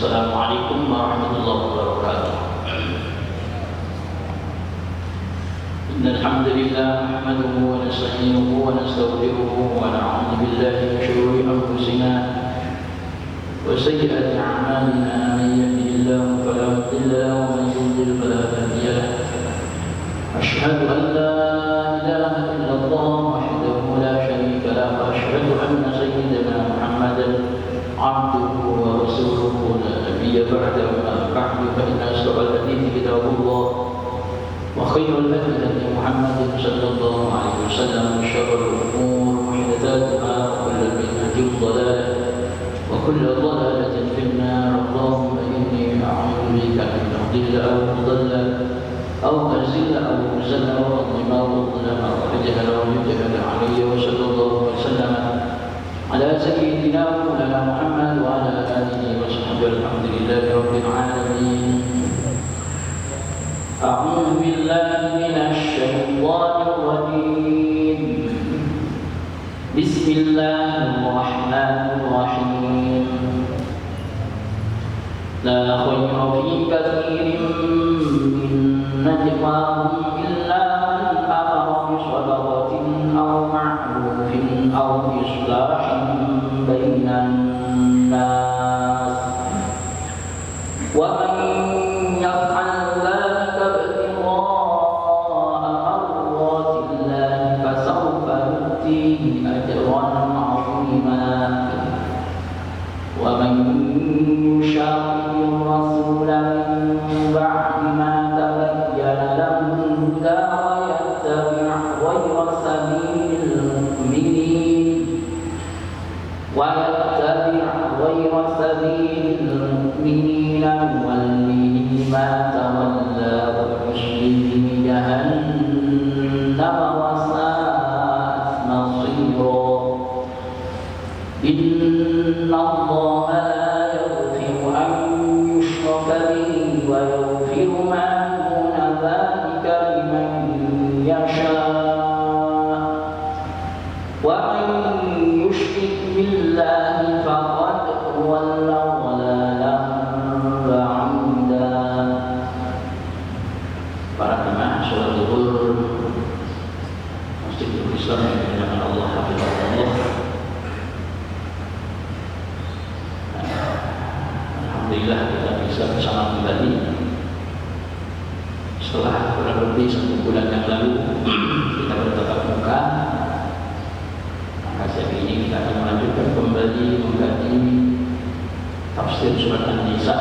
Assalamualaikum warahmatullahi wabarakatuh. Innal hamdalillah nahmaduhu wa nasta'inuhu wa nastaghfiruhu wa na'udzu billahi min shururi anfusina wa sayyiati a'malina. Man yahdihillahu fala mudilla lahu wa man yudlil fala hadiya lahu. Asyhadu an la ilaha illallah wahdahu la syarika lahu wa asyhadu anna sayyidana Muhammadan abduhu wa rasuluhu la nabiyya ba'dahu. Amma ba'du fa inna asdaqal hadithi kitabullah wa khairul hadi hadi Muhammadin sallallahu alaihi wasallam wa syarrul umur muhdatsatuha wa kullu bid'atin dhalalah wa kullu dhalalatin fin nar. Allahumma inni a'udzu bika min adilla aw mudalla aw azilla aw muzalla aw adlima aw adlama aw ajhala aw yujhala alayya. Wa sallallahu wa sallama ala sayyidina Maulana Muhammad wa ala alihi wa sahbihi. Alhamdulillahi rabbil alamin. A'udzu billahi minasy syaithanir rajim. Bismillahirrahmanirrahim. La khayra fi katsirin min najwahum illa man amara bi shadaqatin aw ma'rufin aw islahin bainan nas. Wa man yaf'al dhalika ibtigha'a mardatillahi fasawfa nu'tihi ajran 'azima. Wa man yushaqiqir rasula min ba'di ma tabayyana lahu al-huda wa yattabi' ghayra sabilil mu'minin nuwallihi ma tawalla wa nuslihi jahannama wa sa'at masira. Inna Allaha la yaghfiru an yushraka bihi wa yaghfiru ma duna dhalika liman yasha'. Wa man yushrik billahi faqad dhalla dhalalan ba'ida. Para jemaah salat zuhur Masjidil Islam yang dimuliakan Allah, hafizahullah. Alhamdulillah kita bisa bersama kembali setelah kurang lebih 1 bulan yang lalu kita bertatap muka. Maka siang ini kita akan melanjutkan kembali mengkaji tafsir surat An-Nisa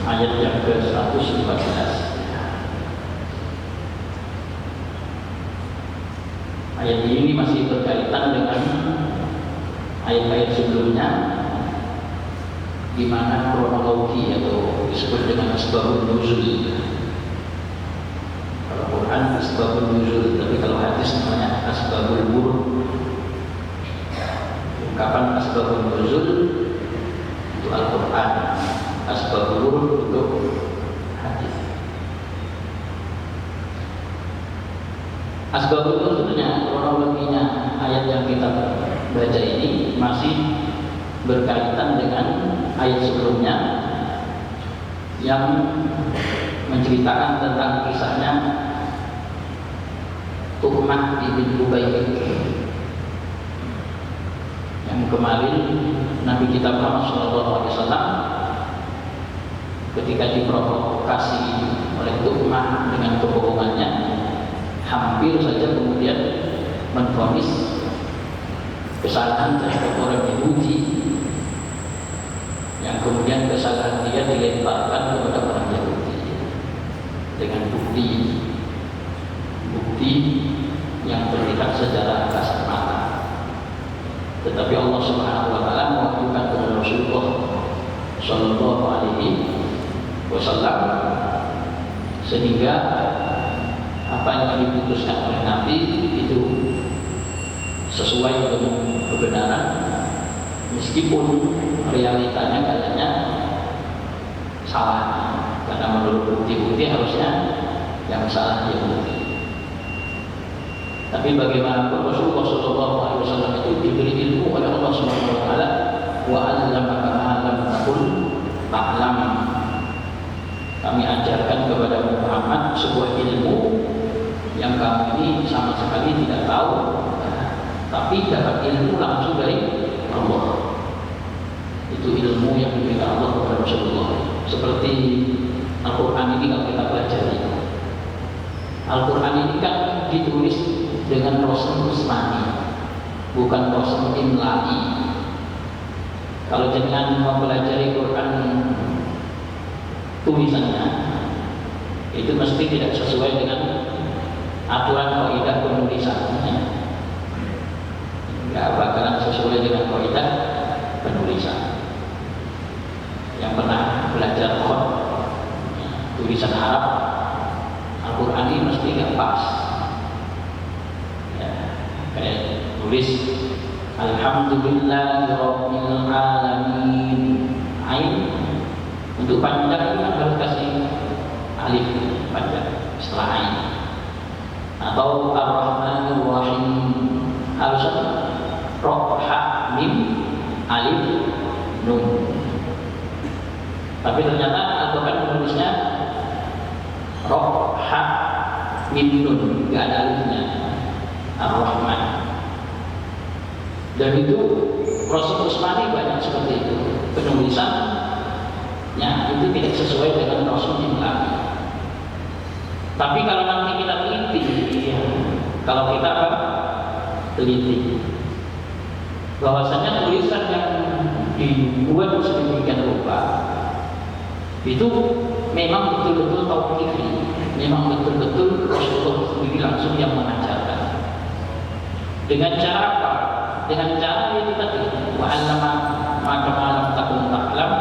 ayat yang ke-114. Ayat ini masih berkaitan dengan ayat-ayat sebelumnya, di mana kronologi atau disebut dengan asbabun nuzul. Kalau Quran asbabun nuzul, tapi kalau hadis namanya asbabul wurud. Ungkapan asbabun nuzul untuk Al-Quran, asbabul wurud untuk hadis. Asbabun nuzulnya, kronologinya ayat yang kita baca ini masih berkaitan dengan ayat sebelumnya yang menceritakan tentang kisahnya Tu'mah bin Ubayd yang kemarin Nabi kita Muhammad SAW ketika diprovokasi oleh Tu'mah dengan kebohongannya, hampir saja kemudian menvonis kesalahan terhadap orang Yahudi, yang kemudian kesalahan dia dilemparkan kepada orang Yahudi dengan bukti yang terlihat secara kasat mata. Tetapi Allah Subhanahu wa taala mewahyukan kepada Rasulullah sallallahu alaihi wasallam sehingga apa yang diputuskan oleh Nabi itu sesuai dengan kebenaran, meskipun realitanya katanya salah, karena menurut bukti-bukti harusnya yang salah Yahudi. Tapi bagaimanapun Rasulullah SAW itu diberi ilmu oleh Allah Subhanahu wa taala wa 'allamaka ma lam takun ta'lam. Kami ajarkan kepada Muhammad sebuah ilmu yang kamu ini sama sekali tidak tahu, tapi dapat ilmu langsung dari Allah. Itu ilmu yang diberikan Allah kepada Rasulullah. Seperti Al-Quran ini kalau kita pelajari, Al-Quran ini kan ditulis dengan rosen usmani, bukan rosen imla'i. Kalau dengan mempelajari Quran tulisannya, itu mesti tidak sesuai dengan aturan kaidah penulisannya, nggak bakalan sesuai dengan kaidah penulisan. Yang pernah belajar khot, tulisan Arab, Al-Quran ini mesti nggak pas. Ya, kayak tulis Alhamdulillahirabbil alamin, ain untuk panjang itu kan harus kasih alif panjang setelah ain. Atau Ar-Rahmanir Rahim harus roh ha mim alif nun. Tapi ternyata Al-Quran menulisnya roh ha mim nun, nggak ada alifnya, Ar-Rahman. Dan itu proses Usmani banyak seperti itu, penulisannya itu tidak sesuai dengan Rasul yang lain. Tapi kalau nanti kita teliti, kalau kita teliti bahwasanya tulisan yang dibuat sedemikian rupa itu memang betul-betul tauqifi, memang betul-betul Rasulullah sendiri langsung yang mengajarkan. Dengan cara apa? Dengan cara yang tadi, wa 'allama ma lam takun ta'lam.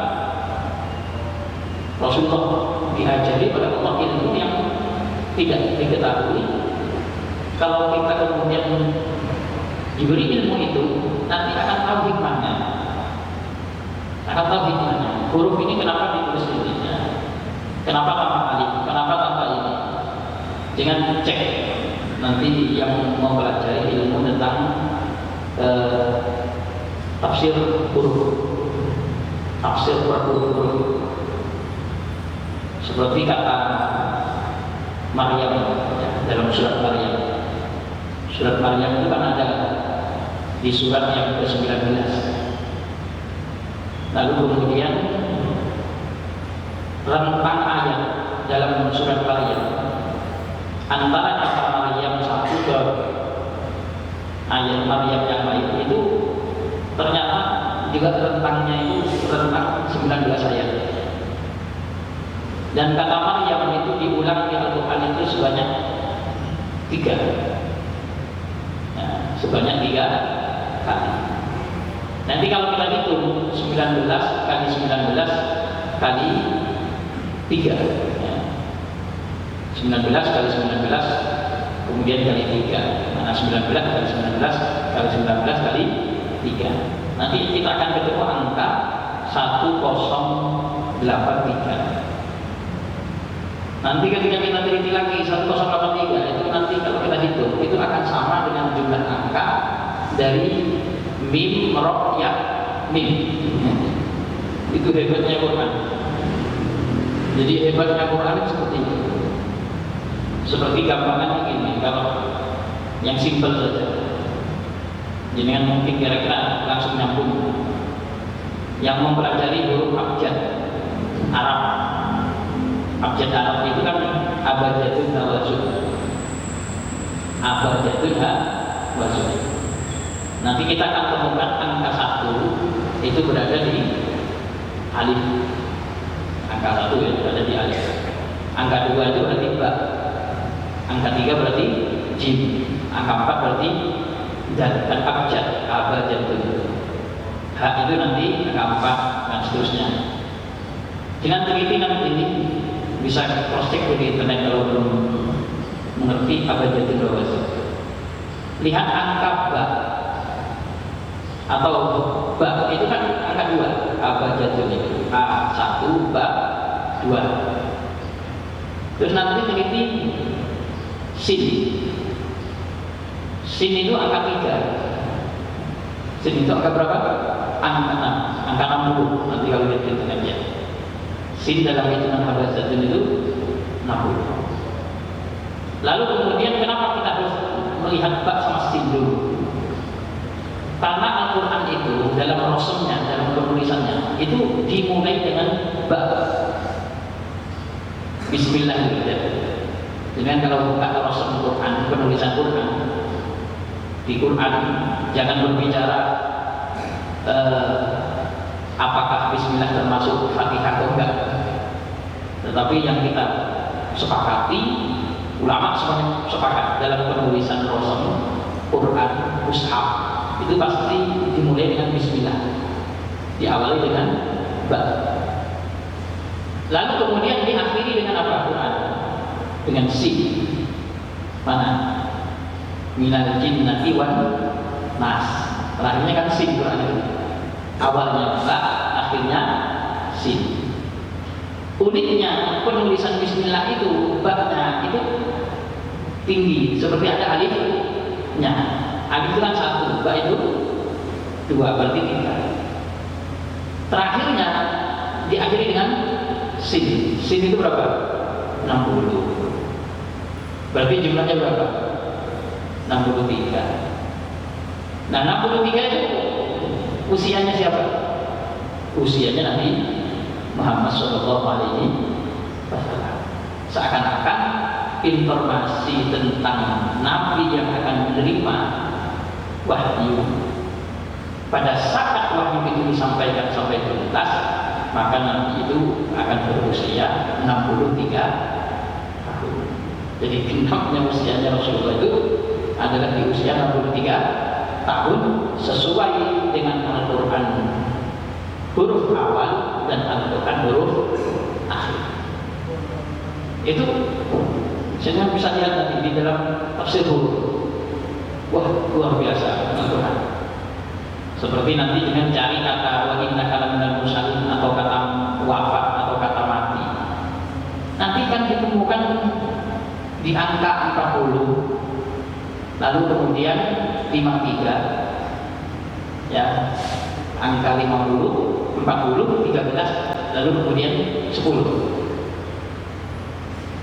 Rasulullah diajari oleh Allah ilmu yang tidak diketahui. Kalau kita kemudian diberi ilmu itu, nanti akan tahu hikmahnya. Akan tahu hikmahnya. Huruf ini kenapa ditulis begini? Kenapa tanpa alif? Kenapa tanpa ini? Jangan cek nanti yang mempelajari ilmu tentang tafsir huruf, tafsir per huruf. Seperti kata Maryam dalam surat Maryam. Surat Maryam itu kan ada di surat yang ke-19. Lalu kemudian rentang ayat dalam surat Maryam antara kata Maryam satu ke ayat Maryam yang lain itu ternyata juga rentangnya itu rentang 19 ayat. Dan kata Maryam itu diulang di Al-Quran itu sebanyak 3. Sebanyak 3 kali. Nanti kalau kita hitung 19 kali 19 kali 3 ya. 19 kali 19 kemudian kali 3. Mana 19 kali 19 kali 19 kali 3. Nanti kita akan ketemu angka 1083. Nanti ketika kita teliti lagi 1083 itu nanti kalau kita hitung itu akan sama dengan jumlah angka dari mim roh ya mim. Itu hebatnya Quran. Jadi hebatnya Quran seperti itu. Seperti gampangannya gini, kalau yang simpel saja. Jangan mungkin kira-kira langsung nyambung. Yang mempelajari huruf abjad Arab. Abjad Arab itu kan abjadun hawazun. Abjadun hawazun. Nanti kita akan temukan angka 1 itu berada di alif. Angka 1 ya berada di alif. Angka 2 itu berarti ba. Angka 3 berarti jim. Angka 4 berarti dan abjad, abjadun. H itu nanti angka 4 dan seterusnya. Dengan teliti nanti ini bisa cross check di internet kalau belum mengerti abjadun hawazun. Lihat angka ba atau ba itu kan angka 2, abjadun itu A1 ba 2. Terus nanti teliti sin. Sin itu angka 3. Sin itu angka berapa? angka 60 nanti kalau lihat di internet ya. Sin dalam hitungan Hamzatun itu 60. Lalu kemudian kenapa kita harus melihat ba sama sin dulu? Karena Al-Quran itu dalam rasulnya, dalam penulisannya itu dimulai dengan ba. Bismillah gitu ya. Dengan kalau buka rasul Quran, penulisan Quran, di Quran jangan berbicara apakah Bismillah termasuk Fatihah atau enggak. Tetapi yang kita sepakati, ulama semuanya sepakat dalam penulisan rasul Quran, mushaf itu pasti dimulai dengan Bismillah, diawali dengan ba. Lalu kemudian diakhiri dengan apa? Quran dengan sin. Mana? Minal jinnati wan nas. Terakhirnya kan sin Quran itu. Awalnya ba, akhirnya sin. Uniknya penulisan Bismillah itu ba-nya itu tinggi, seperti ada alifnya. Alif itu kan 1, ba itu 2, berarti 3. Terakhirnya diakhiri dengan sin. Sin itu berapa? 60. Berarti jumlahnya berapa? 63. Nah 63 itu usianya siapa? Usianya Nabi Muhammad SAW. Seakan-akan informasi tentang Nabi yang akan menerima wahyu pada saat wahyu itu disampaikan sampai tuntas, maka Nabi itu akan berusia 63 tahun. Jadi genapnya usianya Rasulullah itu adalah di usia 63 tahun sesuai dengan Al-Quran huruf awal dan Al-Quran huruf akhir. Itu saya bisa lihat nanti di dalam tafsir huruf. Wah, luar biasa Al-Quran. Seperti nanti dengan cari kata wa innaka laminal mursalin atau kata wafat atau kata mati. Nanti kan ditemukan di angka 40. Lalu kemudian 53. Ya. Angka 50, 40, 13, lalu kemudian 10.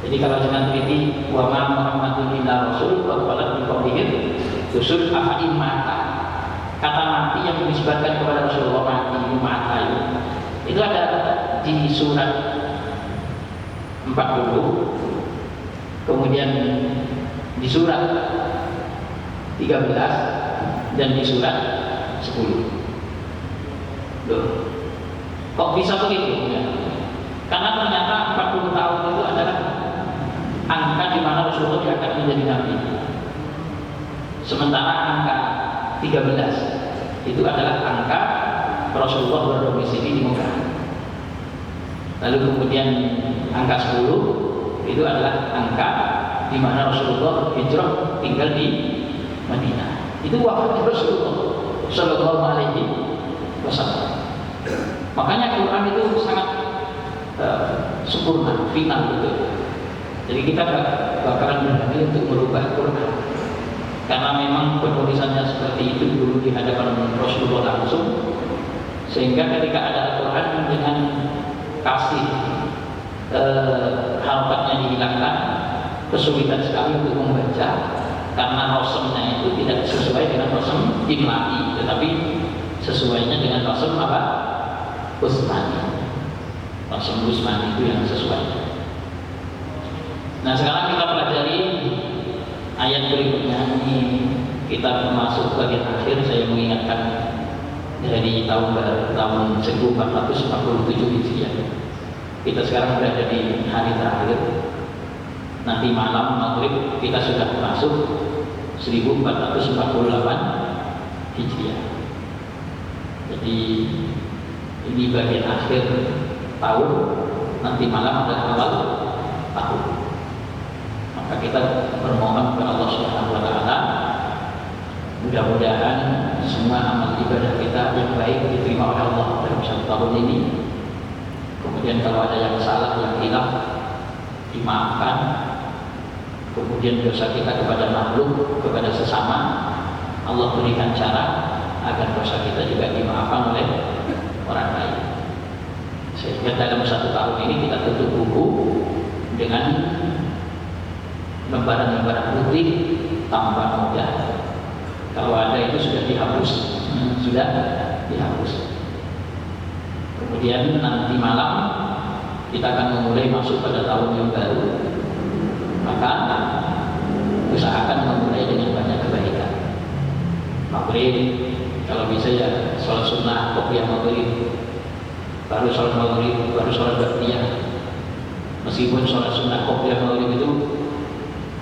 Jadi kalau jangan teliti wa ma Muhammadun illa rasul wa qala bi qawlihi usul afa'in mata. Kata mati yang disebutkan kepada Rasulullah mati mata itu ada di surat 40, kemudian di surat 13 dan di surat 10. Loh, kok bisa begitu? Ya? Karena ternyata 40 tahun itu adalah angka di mana Rasulullah diangkat menjadi nabi. Sementara angka 13 itu adalah angka Rasulullah berdomisili di Mekah. Lalu kemudian angka 10 itu adalah angka di mana Rasulullah hijrah tinggal di Madinah. Itu wafat Rasulullah Sallallahu Alaihi Wasallam. Makanya Quran itu sangat sempurna, final gitu. Jadi kita bakalan berhati untuk merubah Quran, karena memang penulisannya seperti itu dulu di hadapan Rasulullah langsung, sehingga ketika ada Al-Quran dengan kasih harokatnya dihilangkan, kesulitan sekali untuk membaca karena rasamnya itu tidak sesuai dengan rasam imla'i, tetapi sesuainya dengan rasam apa? Usmani. Rasam Usmani itu yang sesuai. Nah sekarang kita pelajari ayat berikutnya. Ini kita masuk bagian akhir. Saya mengingatkan dari tahun 1447 Hijriah. Kita sekarang berada di hari terakhir. Nanti malam maghrib kita sudah masuk 1448 Hijriah. Jadi ini bagian akhir tahun. Nanti malam adalah awal tahun. Maka kita bermohon kepada Allah Subhanahu wa taala, mudah-mudahan semua amal ibadah kita yang baik diterima oleh Allah dalam satu tahun ini. Kemudian kalau ada yang salah, yang hilaf, dimaafkan. Kemudian dosa kita kepada makhluk, kepada sesama, Allah berikan cara agar dosa kita juga dimaafkan oleh orang lain. Sehingga dalam 1 tahun ini kita tutup buku dengan lembaran-lembaran putih tanpa noda. Kalau ada itu sudah dihapus, sudah dihapus. Kemudian nanti malam kita akan memulai masuk pada tahun yang baru. Maka usahakan memulai dengan banyak kebaikan. Maghrib, kalau bisa ya sholat sunnah, qobliyah maghrib, baru sholat maghrib, baru sholat ba'diyah. Meskipun sholat sunnah qobliyah maghrib itu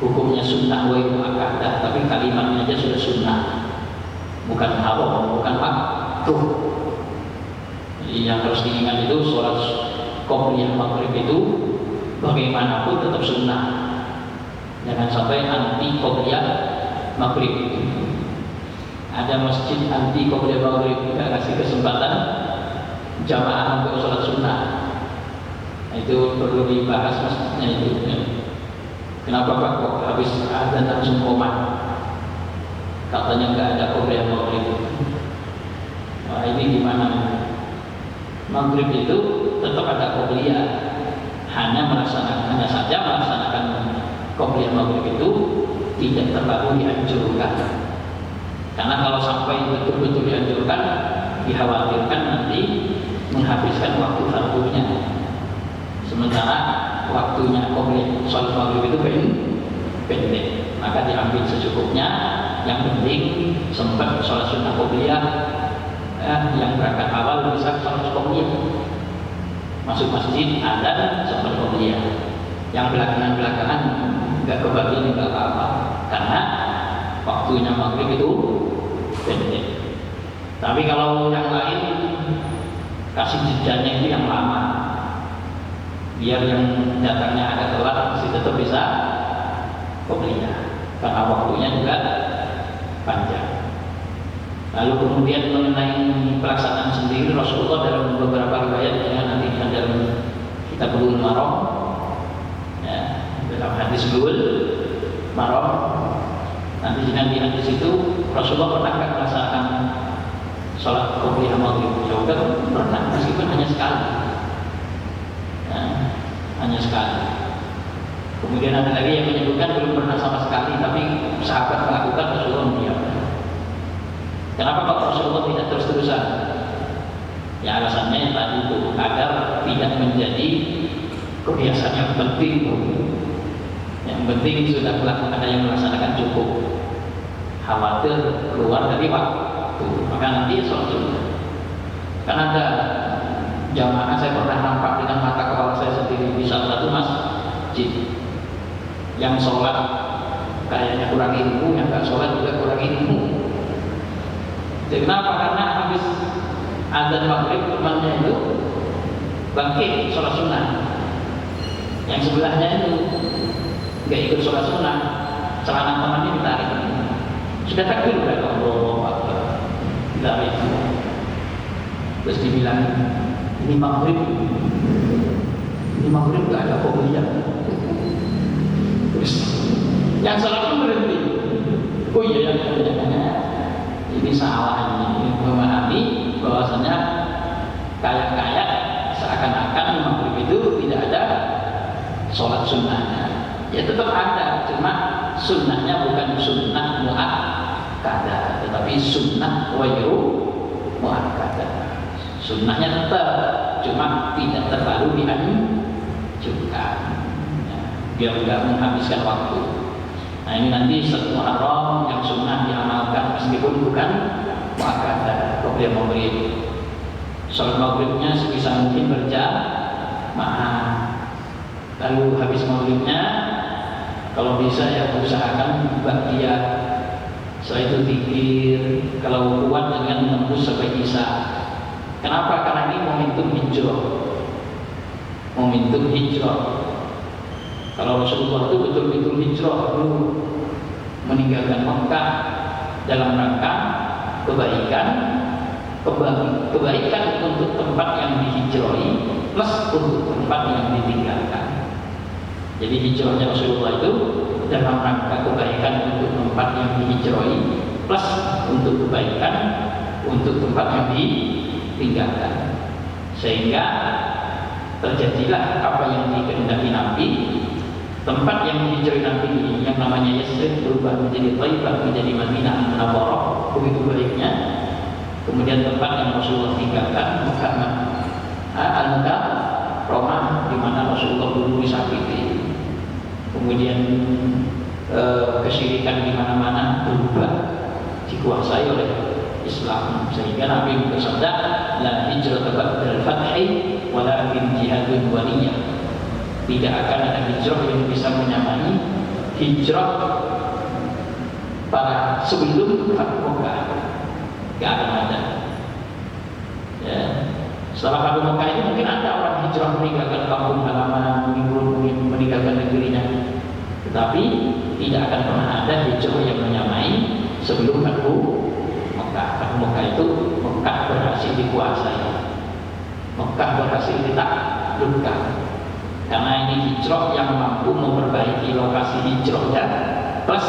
hukumnya sunnah wa mu'akkadah, tapi kalimatnya aja sudah sunnah, bukan haram, bukan makruh. Jadi yang harus diingat itu sholat qobliyah maghrib itu bagaimanapun tetap sunnah. Jangan sampai anti qobliyah maghrib. Ada masjid anti qobliyah maghrib, tidak kasih kesempatan jamaah untuk sholat sunnah. Itu perlu dibahas masjidnya itu. Kenapa Pak kok habis azan langsung koma? Katanya nggak ada qobliyah maghrib. Wah, ini gimana? Maghrib itu tetap ada qobliyah, hanya saja melaksanakan qobliyah maghrib itu tidak terlalu dianjurkan. Karena kalau sampai betul-betul dianjurkan, dikhawatirkan nanti menghabiskan waktu fardunya. Sementara waktunya qobliyah sholat maghrib itu pendek, maka diambil secukupnya. Yang penting sempat sholat sunnah qobliyah, yang berangkat awal bisa sholat qobliyah, masuk masjid ada sempat qobliyah. Yang belakangan nggak kebagi nggak apa-apa, karena waktunya maghrib itu pendek. Tapi kalau yang lain kasih jedanya itu yang lama, biar yang datangnya agak telat masih tetap bisa qobliyah, karena waktunya juga panjang. Lalu kemudian mengenai pelaksanaan sendiri, Rasulullah dalam beberapa riwayat yang nanti dalam kitab Bulughul Maram, ya, dalam hadis Bulughul Maram, nanti di hadis itu Rasulullah pernah melaksanakan sholat qobliyah maghrib. Ya pernah, meskipun hanya sekali, ya, hanya sekali. Kemudian ada lagi yang menyebutkan belum pernah sama sekali, tapi sahabat melakukan, Rasulullah mendiamkan. Kenapa Pak Rasulullah tidak terus-terusan? Ya alasannya yang tadi itu, agar tidak menjadi kebiasaan yang penting. Yang penting sudah ada yang melaksanakan cukup. Khawatir keluar dari waktu, maka nanti sholat sunnah. Karena ada jamaah saya pernah nampak dengan mata kepala saya sendiri di salah satu masjid yang sholat kayaknya kurang ilmu, yang nggak sholat juga kurang ilmu. Jadi kenapa? Karena habis azan maghrib temannya itu bangkit sholat sunnah, yang sebelahnya itu nggak ikut sholat sunnah, celana temannya ditarik, sudah takbir udah Allah Akbar, ditarik, terus dibilang ini maghrib nggak ada qobliyah. Terus yang sholat pun berhenti. Oh iya, ini salah, ini memahami bahwasanya kayak seakan-akan maghrib itu tidak ada sholat sunnahnya. Ya tetap ada, cuma sunnahnya bukan sunnah mu'akkadah, tetapi sunnah wajru mu'akkadah. Sunnahnya tetap, cuma tidak terlalu dianjurkan, ya, biar tidak menghabiskan waktu. Nah ini nanti setelah Muharram yang sunnah diamalkan meskipun bukan mu'akkadah, qobliyah maghrib. Sholat maghribnya sebisa mungkin berjamaah. Lalu habis maghribnya kalau bisa ya usahakan ba'diyah. Setelah itu zikir, kalau kuat dengan menembus sampai isya. Kenapa? Karena ini momentum hijrah. Momentum hijrah. Kalau Rasulullah itu betul-betul hijrah dulu, meninggalkan Mekah dalam rangka kebaikan untuk tempat yang dihijrahi plus untuk tempat yang ditinggalkan. Jadi hijrahnya Rasulullah itu dalam rangka kebaikan untuk tempat yang dihijrahi plus untuk kebaikan untuk tempat yang ditinggalkan, sehingga terjadilah apa yang dikehendaki Nabi. Tempat yang dihijrah Nabi ini yang namanya Yasrib berubah menjadi Thaibah, menjadi Madinah Munawwarah, begitu baiknya. Kemudian tempat yang Rasulullah tinggalkan Mekah Al-Mukarramah, di mana Rasulullah dulu disakiti. Kemudian kesyirikan di mana-mana berubah, dikuasai oleh Islam, sehingga Nabi bersabda, la hijrata ba'dal fathi walakin jihadun waliyah. Tidak akan ada hijrah yang bisa menyamai hijrah para sebelum Fathu Mekah. Tidak akan ada. Ya. Setelah Fathu Mekah itu mungkin ada orang hijrah meninggalkan kampung halaman, meninggalkan negerinya, tetapi tidak akan pernah ada hijrah yang menyamai sebelum Fathu Mekah. Fathu Mekah itu Mekah berhasil dikuasai, Mekah berhasil ditaklukkan. Karena ini hijrah yang mampu memperbaiki lokasi hijrahnya, plus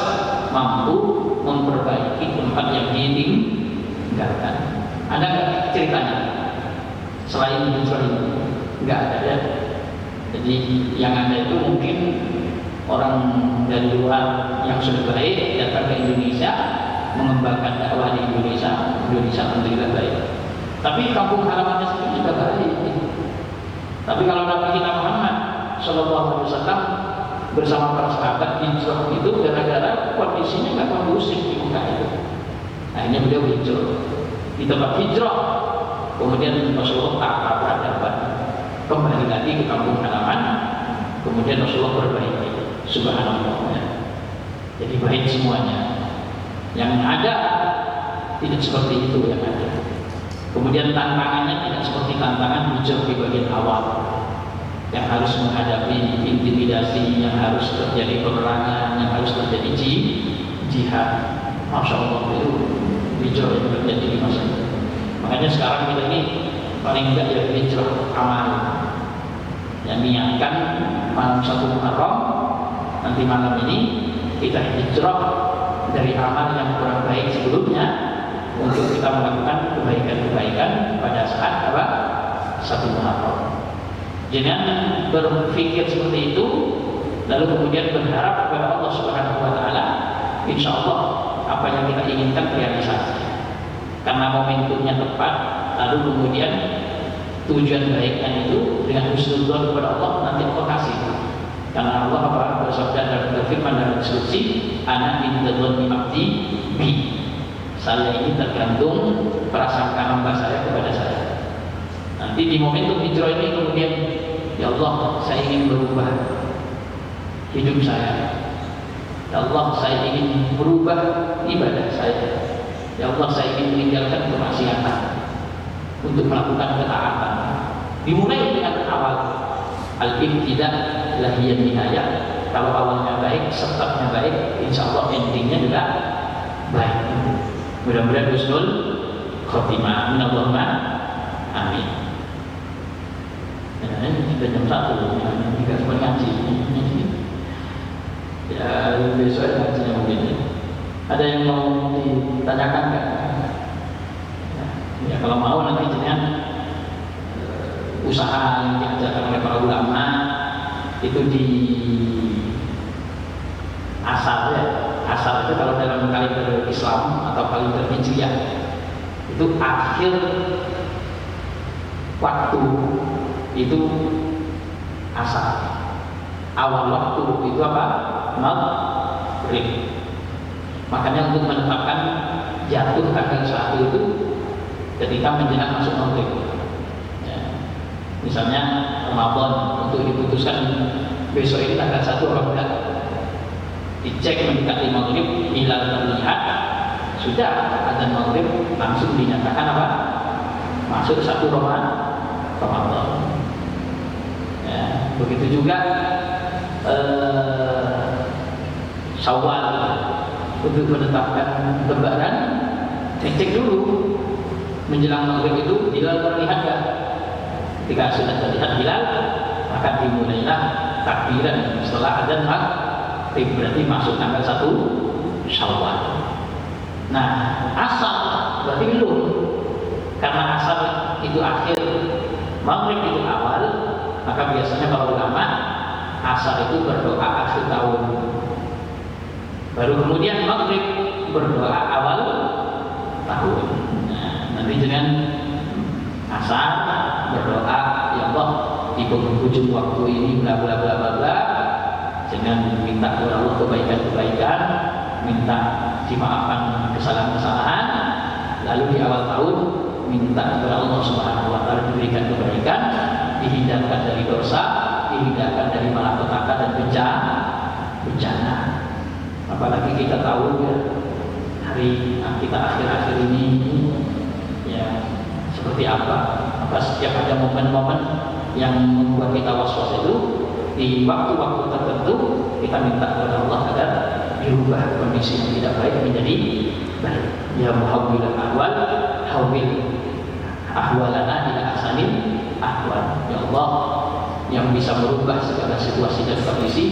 mampu memperbaiki tempat yang ditinggalkan. Ada nggak ceritanya selain hijrah ini? Nggak ada ya. Jadi yang ada itu mungkin orang dari luar yang sudah baik datang ke Indonesia, mengembangkan dakwah di Indonesia. Indonesia alhamdulillah baik. Tapi kampung halamannya sendiri juga baik. Tapi kalau Nabi kita Muhammad Sallallahu Alaihi Wasallam bersama para sahabat hijrah itu gara-gara kondisinya nggak kondusif di Mekah itu. Akhirnya beliau hijrah di tempat hijrah. Kemudian Rasulullah tak berhadapan, kembali lagi ke kampung halaman. Kemudian Rasulullah perbaiki, subhanallah. Jadi baik semuanya. Yang ada tidak seperti itu yang ada. Kemudian tantangannya tidak seperti tantangan hijrah di bagian awal, yang harus menghadapi intimidasi, yang harus terjadi peperangan, yang harus terjadi jihad. Masya Allah, itu hijrah yang terjadi di masa itu. Makanya sekarang kita ini paling enggak ya hijrah amal, yang niatkan malam 1 Muharram nanti malam ini kita hijrah dari amal yang kurang baik sebelumnya, untuk kita melakukan kebaikan-kebaikan pada saat apa? 1 Muharram. Jangan berpikir seperti itu lalu kemudian berharap kepada Allah Subhanahu wa taala, insya Allah apa yang kita inginkan realisasi. Karena momentumnya tepat, lalu kemudian tujuan baiknya itu dengan husnudzon kepada Allah, nanti Allah kasih. Karena Allah bersabda dan berfirman dalam instruksi, ana bidzanni abdi bi. Saya ini tergantung prasangka hamba saya kepada saya. Nanti di momentum hijrah ini kemudian, ya Allah, saya ingin berubah hidup saya. Ya Allah, saya ingin berubah ibadah saya. Ya Allah, saya ingin meninggalkan kemaksiatan untuk melakukan ketaatan. Dimulai dengan awal. Al-ibtidah lahiyat nihayah. Kalau awalnya baik, startnya baik, insya Allah endingnya juga baik. Mudah-mudahan husnul khotimah. Allahumma amin. Ya, ini sudah jam 1, tidak sempat ngaji. Ya, besok ada ngajinya mungkin. Ada yang mau ditanyakan nggak? Ya, kalau mau nanti jenengan usaha yang diajarkan oleh para ulama itu di asal ya. Asal itu kalau dalam kalender Islam atau kalender Hijriah itu akhir waktu itu asal, awal waktu itu apa? Maghrib. Makanya untuk menetapkan jatuh tanggal 1 itu ketika menjelang masuk maghrib. Ya. Misalnya Ramadan, untuk diputuskan besok ini tanggal 1 Ramadan, dicek mendekati maghrib, hilal terlihat, sudah adzan maghrib langsung dinyatakan apa? Masuk 1 Ramadan. Ya, begitu juga Syawal, untuk menetapkan Lebaran, cek dulu menjelang maghrib itu hilal terlihat nggak? Ketika sudah terlihat hilal, maka dimulailah takbiran setelah adzan maghrib, berarti masuk tanggal 1 Syawal. Nah, asal berarti belum. karena asar itu akhir, maghrib itu awal, maka biasanya kalau ulama asar itu berdoa akhir tahun, baru kemudian maghrib berdoa awal tahun. Nah, nanti dengan asar berdoa, ya Allah di penghujung waktu ini bla bla bla bla bla, dengan minta kepada Allah kebaikan-kebaikan, minta dimaafkan kesalahan-kesalahan, lalu di awal tahun minta kepada Allah Subhanahu wa taala diberikan kebaikan, dihindarkan dari dosa, dihindarkan dari malapetaka dan bencana. Apalagi kita tahu ya, hari kita akhir-akhir ini ya seperti apa setiap ada momen-momen yang membuat kita was-was itu, di waktu-waktu tertentu kita minta kepada Allah agar dirubah kondisi yang tidak baik menjadi baik. Ya muhawwilal ahwal, hawwil ahwalana ila ahsanil ahwal. Ya Allah yang bisa merubah segala situasi dan kondisi,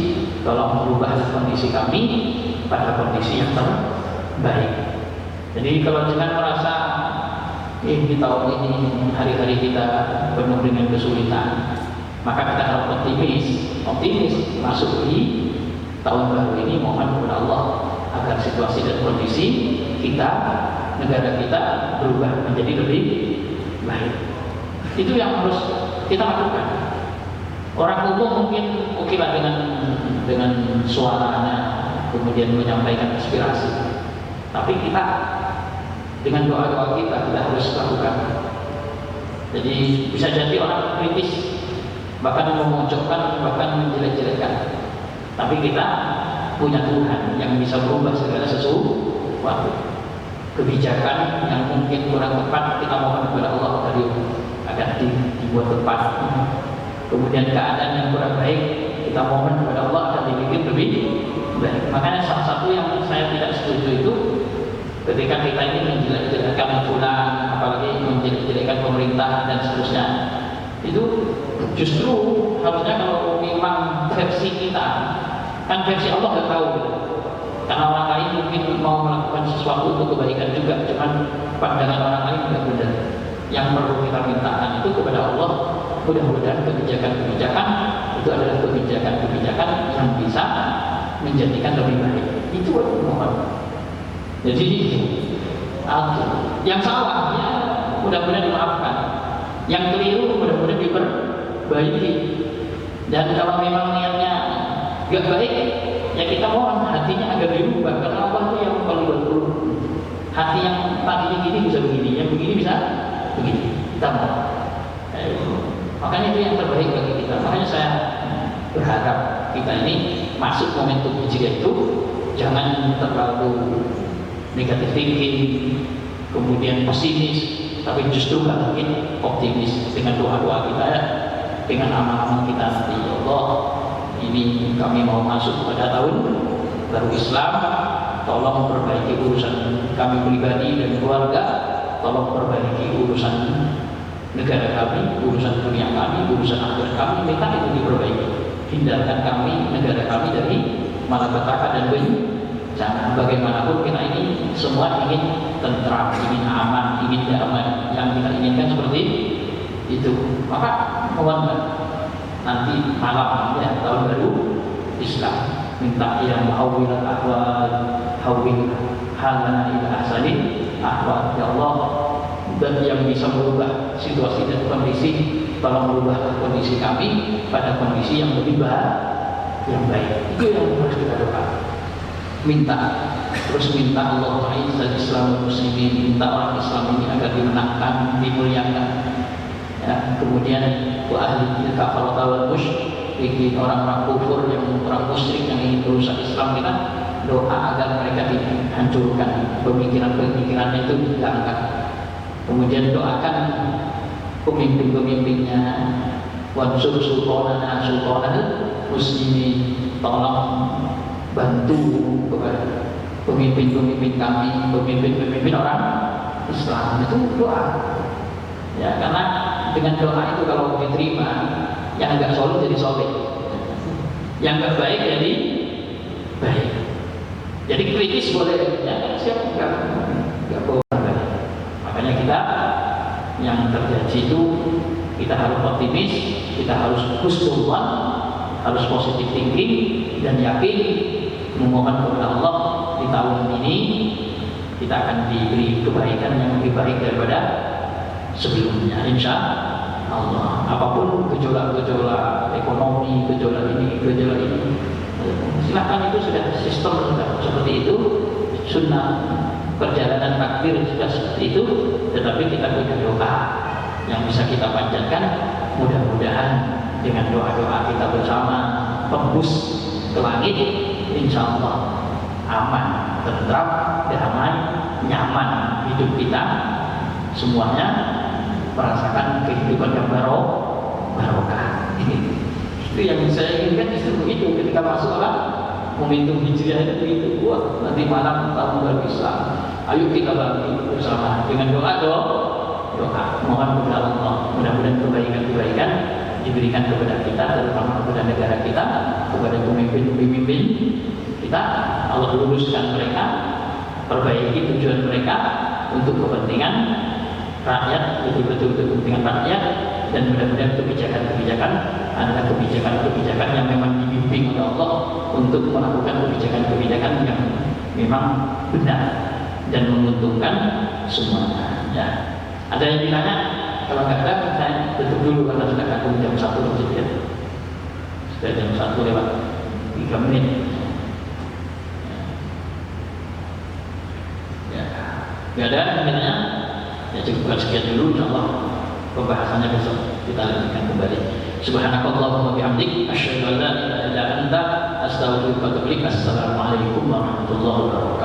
tolong merubah kondisi kami pada kondisi yang terbaik. Jadi kalau jangan merasa di tahun ini hari-hari kita penuh dengan kesulitan, maka kita harus optimis masuk di tahun baru ini. Mohon kepada Allah agar situasi dan kondisi kita, negara kita berubah menjadi lebih baik. Itu yang harus kita lakukan. Orang umum mungkin okelah dengan suaranya, kemudian menyampaikan aspirasi, tapi kita dengan doa-doa kita harus lakukan. Jadi bisa jadi orang kritis, bahkan memojokkan, bahkan menjelek-jelekan, tapi kita punya Tuhan yang bisa merubah segala sesuatu. Kebijakan yang mungkin kurang tepat, kita mohon kepada Allah agar dibuat tepat. Kemudian keadaan yang kurang baik, kita mohon kepada Allah agar dibikin lebih baik. Makanya salah satu yang saya tidak setuju itu, ketika kita ini menjelek-jelekan fulan, apalagi menjelek-jelekan pemerintah dan seterusnya, itu justru harusnya kalau memang versi kita, kan versi Allah nggak tahu, karena orang lain mungkin mau melakukan sesuatu untuk kebaikan juga, cuman pandangan orang lain nggak benar. Yang perlu kita mintakan itu kepada Allah, mudah-mudahan kebijakan-kebijakan itu adalah kebijakan-kebijakan yang bisa menjadikan lebih baik. Itu mohon. Jadi yang salah ya mudah-mudahan dimaafkan, yang keliru mudah-mudahan diperbaiki. Dan kalau memang niatnya gak baik, ya kita mohon hatinya agar dirubah, karena Allah itu yang paling berpuluh. Hati yang tadinya gini bisa begini, yang begini bisa begini. Kita mohon. Makanya itu yang terbaik bagi kita. Makanya saya berharap kita ini masuk momentum hijriah itu jangan terlalu negatif thinking, kemudian pesimis, tapi justru mungkin optimis dengan doa-doa kita, dengan amal-amal kita nanti. Ya Allah, ini kami mau masuk pada tahun baru Islam, tolong perbaiki urusan kami pribadi dan keluarga, tolong perbaiki urusan negara kami, urusan dunia kami, urusan akhirat kami, minta itu diperbaiki. Hindarkan kami, negara kami dari malapetaka dan bencana. Bagaimanapun kita ini semua ingin tentram, ingin aman, ingin damai. Yang kita inginkan seperti itu. Maka mohon nanti malam ya tahun baru Islam, minta yang muhawwilal ahwal, hawwil halana ila ahsanil ahwal. Ya Allah, dan yang bisa merubah situasi dan kondisi, tolong merubah kondisi kami pada kondisi yang lebih baik, yang baik. Itu yang harus kita doa. Minta, terus minta Allah ta'izzal Islam muslimin, minta orang Islam ini agar dimenangkan, dimuliakan. Ya, kemudian wa ahli kafarat wal musyrikin, orang-orang kufur, yang orang musyrik yang ingin merusak Islam kita, doa agar mereka dihancurkan, pemikiran-pemikirannya itu dihilangkan. Kemudian doakan pemimpin-pemimpinnya, wansur sultanana muslimin, tolong bantu kepada pemimpin-pemimpin kami, pemimpin-pemimpin orang Islam. Itu doa. Ya, karena dengan doa itu kalau diterima, yang enggak soleh jadi soleh, yang enggak baik jadi baik. Jadi kritis boleh, ya siapa enggak boleh. Makanya kita yang terjadi itu kita harus optimis, kita harus husnuzan, harus positive thinking dan yakin memohon kepada Allah di tahun ini kita akan diberi kebaikan yang lebih baik daripada sebelumnya, insya Allah. Apapun gejolak-gejolak ekonomi, gejolak ini, silakan, itu sudah sistem sudah seperti itu, sunnah perjalanan takdir sudah seperti itu. Tetapi kita punya doa yang bisa kita panjatkan, mudah-mudahan dengan doa-doa kita bersama tembus ke langit, insya Allah aman, tentram, damai, nyaman hidup kita semuanya, merasakan kehidupan yang barokah. Itu yang saya inginkan, justru itu ketika masuk momentum hijriah itu, wah nanti malam tahun baru Islam, ayo kita bagi bersama dengan doa, mohon kepada Allah, mudah-mudahan kebaikan diberikan kepada kita, terutama kepada negara kita, kepada pemimpin kita. Allah luruskan mereka, perbaiki tujuan mereka untuk kepentingan rakyat, betul-betul untuk kepentingan rakyat, dan mudah-mudahan kebijakan-kebijakan adalah kebijakan-kebijakan yang memang dibimbing oleh Allah untuk melakukan kebijakan-kebijakan yang memang benar dan menguntungkan semuanya. Ya. Ada yang ditanya? Kalau nggak ada, saya tutup dulu karena sudah akan jam 1 masjid ya. Sudah jam 1 lewat 3 menit. Ya. Nggak ada yang ditanya? Ya cukup sekian dulu, insyaallah pembahasannya besok kita lanjutkan kembali. Subhanakallahumma bihamdik, asyhadu an la ilaha illa anta, astaghfiruka wa atubu ilaik. Assalamualaikum warahmatullahi wabarakatuh.